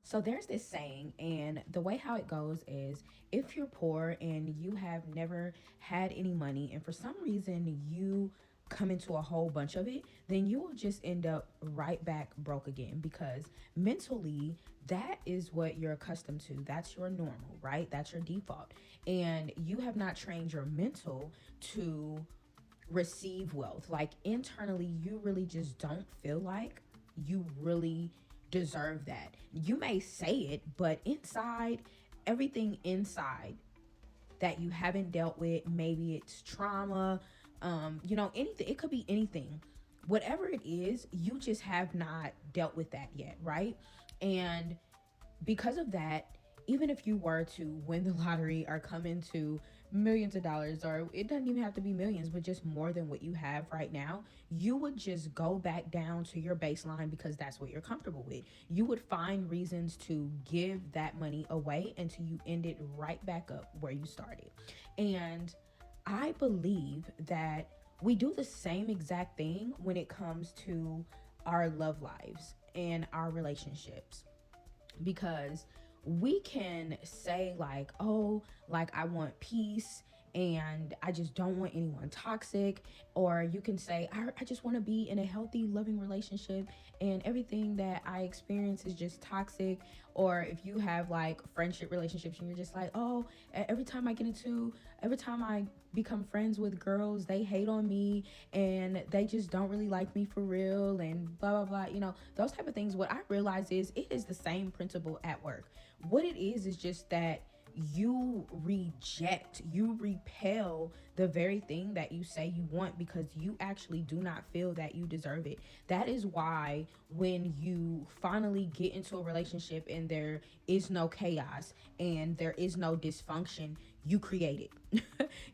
So there's this saying, and the way how it goes is, if you're poor and you have never had any money, and for some reason you come into a whole bunch of it, then you will just end up right back broke again, because mentally that is what you're accustomed to. That's your normal, right? That's your default. And you have not trained your mental to receive wealth. Like internally, you really just don't feel like you really deserve that. You may say it, but inside, everything inside that you haven't dealt with, maybe it's trauma, anything. It could be anything. Whatever it is, you just have not dealt with that yet, right? And because of that, even if you were to win the lottery or come into millions of dollars, or it doesn't even have to be millions, but just more than what you have right now, you would just go back down to your baseline because that's what you're comfortable with. You would find reasons to give that money away until you end it right back up where you started. And I believe that we do the same exact thing when it comes to our love lives and our relationships, because we can say like, oh, like I want peace and I just don't want anyone toxic. Or you can say, I just want to be in a healthy loving relationship and everything that I experience is just toxic. Or if you have like friendship relationships and you're just like, oh, every time I become friends with girls, they hate on me and they just don't really like me for real and blah blah blah, those type of things. What I realize is it is the same principle at work. What it is just that you repel the very thing that you say you want, because you actually do not feel that you deserve it. That is why when you finally get into a relationship and there is no chaos and there is no dysfunction, you create it.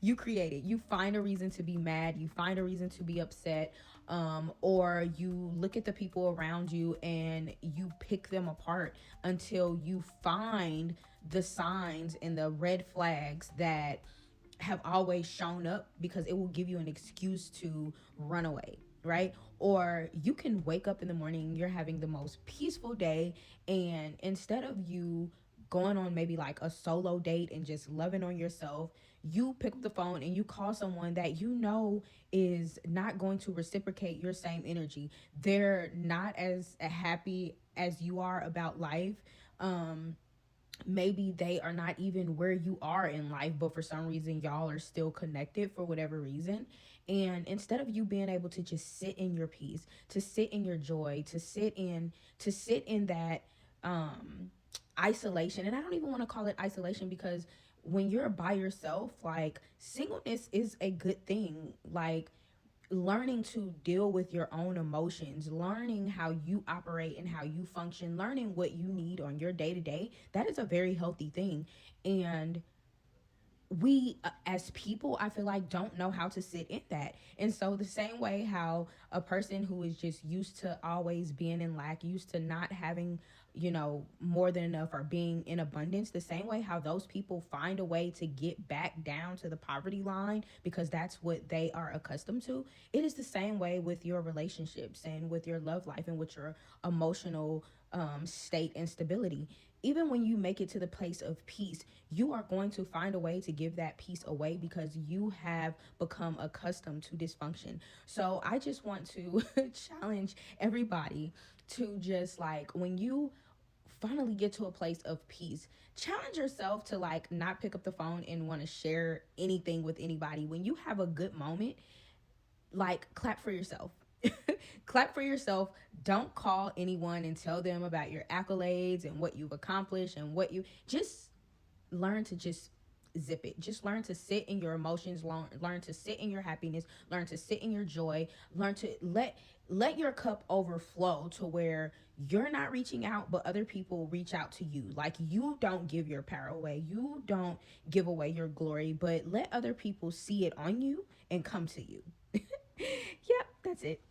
You create it. You find a reason to be mad, you find a reason to be upset, or you look at the people around you and you pick them apart until you find the signs and the red flags that have always shown up, because it will give you an excuse to run away, right? Or you can wake up in the morning, you're having the most peaceful day, and instead of you going on maybe like a solo date and just loving on yourself, you pick up the phone and you call someone that you know is not going to reciprocate your same energy. They're not as happy as you are about life. Maybe they are not even where you are in life, but for some reason y'all are still connected for whatever reason. And instead of you being able to just sit in your peace, to sit in your joy, to sit in that isolation. And I don't even want to call it isolation, because when you're by yourself, like singleness is a good thing. Like learning to deal with your own emotions, learning how you operate and how you function, learning what you need on your day to day, that is a very healthy thing. And we as people, I feel like, don't know how to sit in that. And so the same way how a person who is just used to always being in lack, used to not having, more than enough, or being in abundance, the same way how those people find a way to get back down to the poverty line because that's what they are accustomed to, it is the same way with your relationships and with your love life and with your emotional state and stability. Even when you make it to the place of peace, you are going to find a way to give that peace away because you have become accustomed to dysfunction. So I just want to challenge everybody to just like, when you finally get to a place of peace, challenge yourself to like not pick up the phone and want to share anything with anybody. When you have a good moment, like clap for yourself. Clap for yourself. Don't call anyone and tell them about your accolades and what you've accomplished and what you just learn to just zip it. Just learn to sit in your emotions, learn to sit in your happiness, learn to sit in your joy, learn to let your cup overflow to where you're not reaching out but other people reach out to you. Like you don't give your power away. You don't give away your glory, but let other people see it on you and come to you. Yep, that's it.